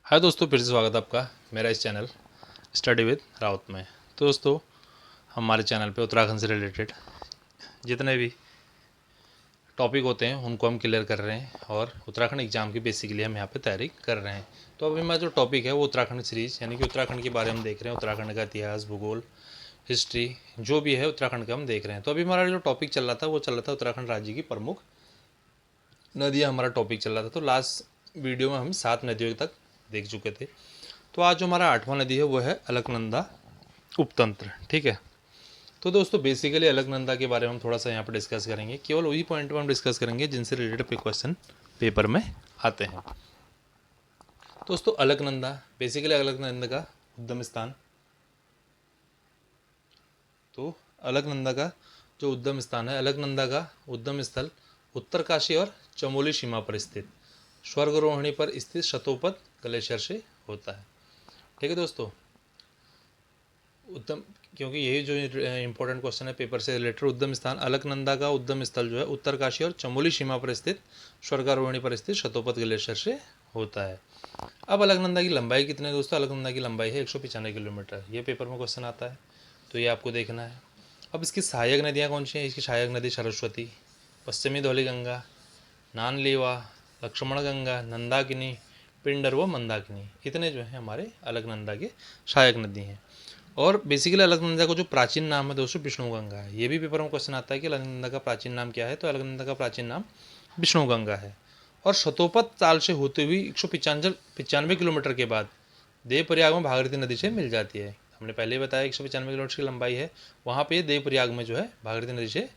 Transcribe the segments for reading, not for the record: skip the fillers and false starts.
हाय दोस्तों, फिर से स्वागत है आपका मेरा इस चैनल स्टडी विद राउत में। तो दोस्तों, हमारे चैनल पे उत्तराखंड से रिलेटेड जितने भी टॉपिक होते हैं उनको हम क्लियर कर रहे हैं और उत्तराखंड एग्ज़ाम की बेसिकली हम यहाँ पे तैयारी कर रहे हैं। तो अभी हमारा जो टॉपिक है वो उत्तराखंड सीरीज़ यानी कि उत्तराखंड के बारे में देख रहे हैं। उत्तराखंड का इतिहास, भूगोल, हिस्ट्री जो भी है उत्तराखंड का हम देख रहे हैं। तो अभी हमारा जो टॉपिक चल रहा था वो चल रहा था उत्तराखंड राज्य की प्रमुख नदियाँ, हमारा टॉपिक चल रहा था। तो लास्ट वीडियो में हम 7 नदियों तक देख चुके थे। तो आज जो हमारा 8वां नदी है वो है अलकनंदा उपतंत्र। ठीक है। तो दोस्तों, बेसिकली अलकनंदा के बारे में हम थोड़ा सा यहाँ पर डिस्कस करेंगे। केवल वही पॉइंट पर हम डिस्कस करेंगे जिनसे रिलेटेड क्वेश्चन पेपर में आते हैं। दोस्तों, अलकनंदा बेसिकली अलकनंदा का उद्गम स्थान, तो अलकनंदा का जो उद्गम स्थान है, अलकनंदा का उद्गम स्थल उत्तरकाशी और चमोली सीमा पर स्थित स्वर्गरोहिणी पर स्थित शतोपत ग्लेशियर से होता है। ठीक है दोस्तों, उद्गम, क्योंकि यही जो इंपॉर्टेंट क्वेश्चन है पेपर से रिलेटेड। उद्गम स्थान अलकनंदा का उद्गम स्थल जो है उत्तरकाशी और चमोली सीमा पर स्थित स्वर्गारोहिणी पर स्थित शतोपत ग्लेशियर से होता है। अब अलकनंदा की लंबाई कितनी है दोस्तों? अलकनंदा की लंबाई है 195 किलोमीटर। ये पेपर में क्वेश्चन आता है, तो ये आपको देखना है। अब इसकी सहायक नदियाँ कौन सी हैं? इसकी सहायक नदी सरस्वती, पश्चिमी धौलीगंगा, नानलेवा, लक्ष्मण गंगा, नंदाकिनी, पिंडर व मंदाकिनी, इतने जो है हमारे अलकनंदा के सहायक नदी हैं। और बेसिकली अलकनंदा का जो प्राचीन नाम है दोस्तों विष्णुगंगा है। ये भी पेपर में क्वेश्चन आता है कि अलकनंदा का प्राचीन नाम क्या है? तो अलकनंदा का प्राचीन नाम विष्णुगंगा है। और शतोपत ताल से होते हुए 195 किलोमीटर के बाद देवप्रयाग में भागीरथी नदी से मिल जाती है। हमने पहले ही बताया 195 किलोमीटर की लंबाई है, वहाँ पे देवप्रयाग में जो है भागीरथी नदी से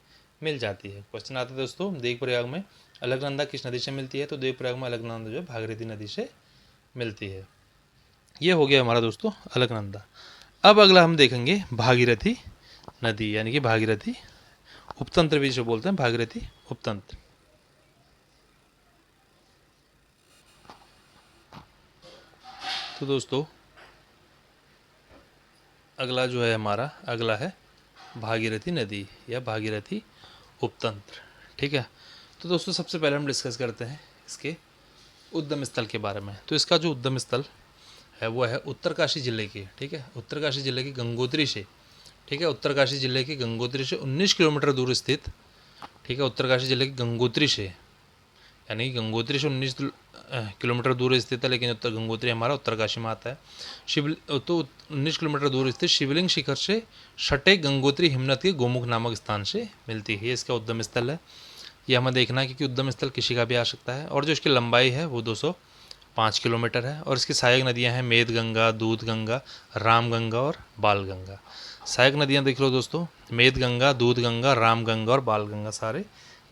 मिल जाती है। क्वेश्चन आता है दोस्तों, देवप्रयाग में अलकनंदा किस नदी से मिलती है? तो देवप्रयाग में अलकनंदा जो है भागीरथी नदी से मिलती है। ये हो गया हमारा दोस्तों अलकनंदा। अब अगला हम देखेंगे भागीरथी नदी, यानी कि भागीरथी उपतंत्र भी जो बोलते हैं, भागीरथी उपतंत्र। तो दोस्तों, अगला जो है हमारा अगला है भागीरथी नदी या भागीरथी उपतंत्र। ठीक है। तो दोस्तों, सबसे पहले हम डिस्कस करते हैं इसके उद्गम स्थल के बारे में। तो इसका जो उद्गम स्थल है वो है उत्तरकाशी जिले की। ठीक है, उत्तरकाशी जिले की गंगोत्री से, ठीक है, उत्तरकाशी जिले की गंगोत्री से 19 किलोमीटर दूर स्थित, ठीक है, उत्तरकाशी जिले की गंगोत्री से, यानी गंगोत्री से 19 किलोमीटर दूर स्थित है, लेकिन उत्तर गंगोत्री हमारा उत्तरकाशी में आता है। शिव तो 19 किलोमीटर दूर स्थित शिवलिंग शिखर से सटे गंगोत्री हिमनद के गोमुख नामक स्थान से मिलती है। ये इसका उद्गम स्थल है। ये हमें देखना है क्योंकि उद्गम स्थल किसी का भी आ सकता है। और जो इसकी लंबाई है वो 205 किलोमीटर है। और इसकी सहायक नदियाँ हैं मेद गंगा, दूध गंगा, राम गंगा और बाल गंगा। सहायक नदियाँ देख लो दोस्तों, मेद गंगा, दूध गंगा, राम गंगा और बाल गंगा, सारे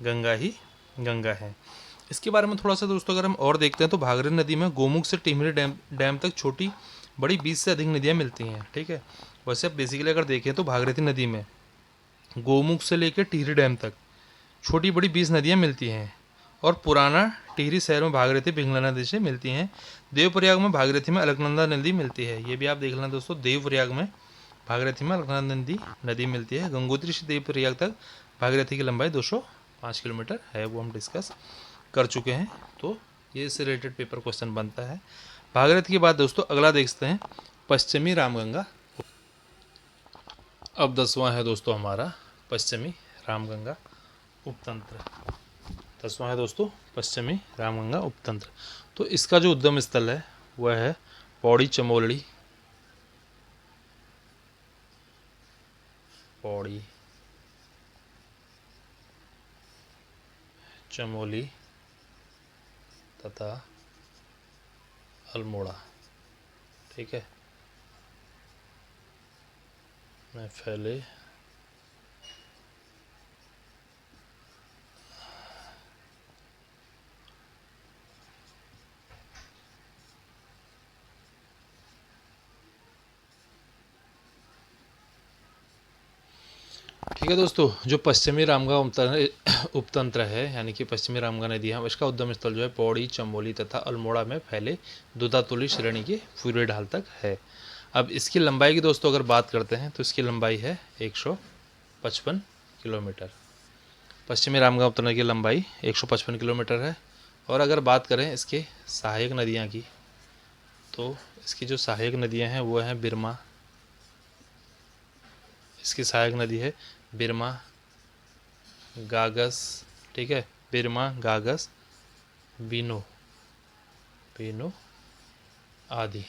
गंगा ही गंगा है। इसके बारे में थोड़ा सा दोस्तों अगर हम और देखते हैं तो भागीरथी नदी में गोमुख से टिहरी डैम तक छोटी बड़ी 20 से अधिक नदियाँ मिलती हैं। ठीक है। वैसे बेसिकली अगर देखें तो भागीरथी नदी में गोमुख से लेकर टिहरी डैम तक छोटी बड़ी 20 नदियाँ मिलती हैं। और पुराना टिहरी शहर में भागीरथी पिंगला नदी से मिलती हैं। देवप्रयाग में भागीरथी में अलकनंदा नदी मिलती है। ये भी आप देख लेना दोस्तों, देवप्रयाग में भागीरथी में अलकनंदा नदी मिलती है। गंगोत्री से देवप्रयाग तक भागीरथी की लंबाई 205 किलोमीटर है, वो हम डिस्कस कर चुके हैं। तो ये इससे रिलेटेड पेपर क्वेश्चन बनता है। भागीरथी के बाद दोस्तों अगला देखते हैं पश्चिमी रामगंगा। अब 10वां है दोस्तों हमारा पश्चिमी रामगंगा उपतंत्र। 10वां है दोस्तों पश्चिमी रामगंगा उपतंत्र। तो इसका जो उद्गम स्थल है वह है पौड़ी चमोली, पौड़ी चमोली तथा अल्मोड़ा। ठीक है, में फैले ठीक है दोस्तों, जो पश्चिमी रामगंगा उपतंत्र है यानी कि पश्चिमी रामगंगा नदी है, इसका उद्गम स्थल जो है पौड़ी चमोली तथा अल्मोड़ा में फैले दूधातुली श्रेणी के पूर्वी ढाल तक है। अब इसकी लंबाई की दोस्तों अगर बात करते हैं तो इसकी लंबाई है 155 किलोमीटर। पश्चिमी रामगंगा उपतंत्र की लंबाई 155 किलोमीटर है। और अगर बात करें इसके सहायक नदियाँ की तो इसकी जो सहायक नदियाँ हैं वो हैं बिरमा, इसकी सहायक नदी है बिरमा, गागस, ठीक है, बिरमा, गागस, बीनो, बीनो आदि।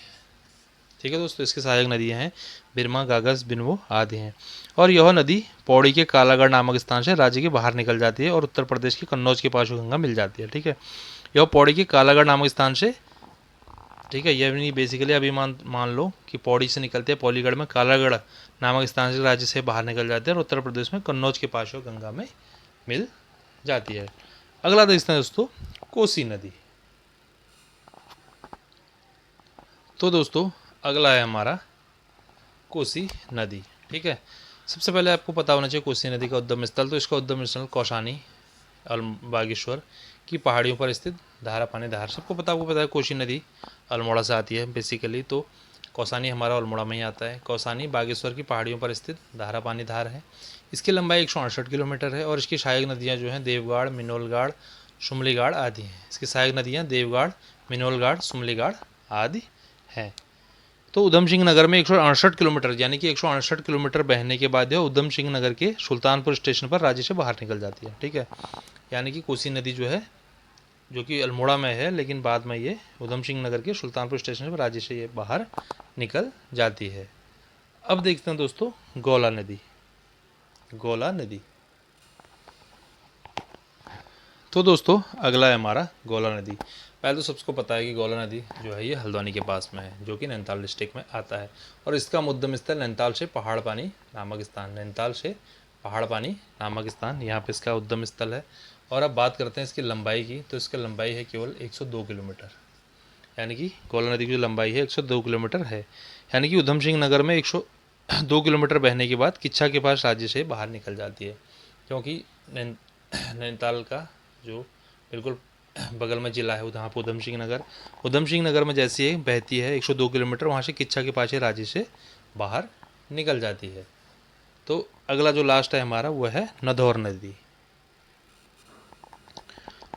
ठीक है दोस्तों, इसकी सहायक नदियाँ हैं बिरमा, गागस, बिनवो आदि हैं। और यह नदी पौड़ी के कालागढ़ नामक स्थान से राज्य के बाहर निकल जाती है और उत्तर प्रदेश के कन्नौज के पास गंगा मिल जाती है। ठीक है, यह पौड़ी के कालागढ़ नामक स्थान से, ठीक है, यह नहीं बेसिकली अभी मान लो कि पौड़ी से निकलते हैं, पौलीगढ़ में कालागढ़ नामक स्थान से राज्य से बाहर निकल जाते हैं और उत्तर प्रदेश में कन्नौज के पास गंगा में मिल जाती है। अगला देखते हैं दोस्तों कोसी नदी। तो दोस्तों अगला है हमारा कोसी नदी। ठीक है, सबसे पहले आपको पता होना चाहिए कोसी नदी का उद्गम स्थल। तो इसका उद्गम स्थल कौसानी बागेश्वर की पहाड़ियों पर स्थित धारा पानी धार। सबको पता, आपको पता है कोसी नदी अल्मोड़ा से आती है बेसिकली, तो कौसानी हमारा अल्मोड़ा में ही आता है। कौसानी बागेश्वर की पहाड़ियों पर स्थित धारा पानी धार है। इसकी लंबाई 168 किलोमीटर है और इसकी सहायक नदियाँ जो हैं देवगाड़, मिनोलगाड़, सुमलीगाड़ आदि हैं। इसकी सहायक नदियाँ देवगाड़, मिनोलगाड़, सुमलीगाड़ आदि हैं। तो उधम सिंह नगर में 168 किलोमीटर यानी कि 168 किलोमीटर बहने के बाद यह उधम सिंह नगर के सुल्तानपुर स्टेशन पर राज्य से बाहर निकल जाती है। ठीक है, यानी कि कोसी नदी जो है, जो कि अल्मोड़ा में है, लेकिन बाद में ये उधम सिंह नगर के सुल्तानपुर स्टेशन पर राज्य से ये बाहर निकल जाती है। अब देखते हैं दोस्तों गौला नदी। गौला नदी, तो दोस्तों अगला है हमारा गौला नदी। पहले तो सबको पता है कि गौला नदी जो है ये हल्द्वानी के पास में है, जो कि नैनीताल डिस्ट्रिक्ट में आता है और इसका उद्गम स्थल नैनीताल से पहाड़ पानी नामक स्थान, नैनीताल से पहाड़ पानी नामक स्थान, यहाँ पे इसका उद्गम स्थल है। और अब बात करते हैं इसकी लंबाई की, तो इसकी लंबाई है केवल 102 किलोमीटर, यानी कि गौला नदी की जो लंबाई है 102 किलोमीटर है। यानी कि उधम सिंह नगर में 102 किलोमीटर बहने के बाद किच्छा के पास राज्य से बाहर निकल जाती है, क्योंकि नैनीताल का जो बिल्कुल बगल में जिला है वहाँ पर उधम सिंह नगर में जैसे ही बहती है 102 किलोमीटर, वहाँ से किच्छा के पास राज्य से बाहर निकल जाती है। तो अगला जो लास्ट है हमारा वो है नदौर नदी।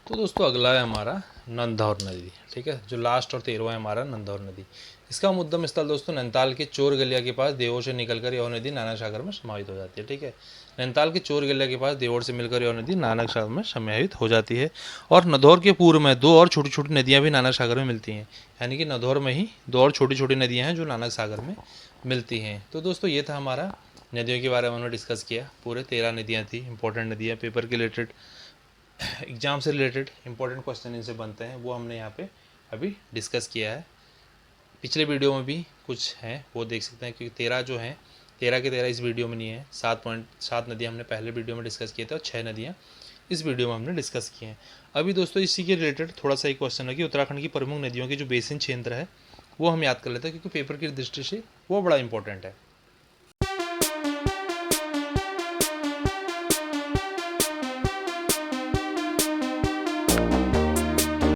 तो दोस्तों अगला है हमारा नंदौर नदी। ठीक है, जो लास्ट और 13वां है हमारा नंदौर नदी। इसका उद्गम स्थल दोस्तों नैनीताल के चोर गलिया के पास देवोर से निकलकर यह नदी नानक सागर में समाहित हो जाती है। ठीक है, नैनीताल के चोर गलिया के पास देवोर से मिलकर यह नदी नानक सागर में समाहित हो जाती है। और नदौर के पूर्व में 2 और छोटी छोटी नदियाँ भी नानक सागर में मिलती हैं, यानी कि नदौर में ही 2 और छोटी छोटी नदियाँ हैं जो नानक सागर में मिलती हैं। तो दोस्तों ये था हमारा नदियों के बारे में हमने डिस्कस किया। पूरे 13 नदियाँ थी, इंपॉर्टेंट नदियाँ, पेपर के रिलेटेड, एग्जाम से रिलेटेड इंपॉर्टेंट क्वेश्चन इनसे बनते हैं, वो हमने यहाँ पे अभी डिस्कस किया है। पिछले वीडियो में भी कुछ हैं वो देख सकते हैं, क्योंकि 13 जो हैं 13 के 13 इस वीडियो में नहीं है। 7 नदियाँ हमने पहले वीडियो में डिस्कस किए थे और 6 नदियाँ इस वीडियो में हमने डिस्कस किए हैं। अभी दोस्तों इसी के रिलेटेड थोड़ा सा एक क्वेश्चन है कि उत्तराखंड की प्रमुख नदियों की जो बेसिन क्षेत्र है वो हम याद कर लेते हैं, क्योंकि पेपर की दृष्टि से वो बड़ा इंपॉर्टेंट है।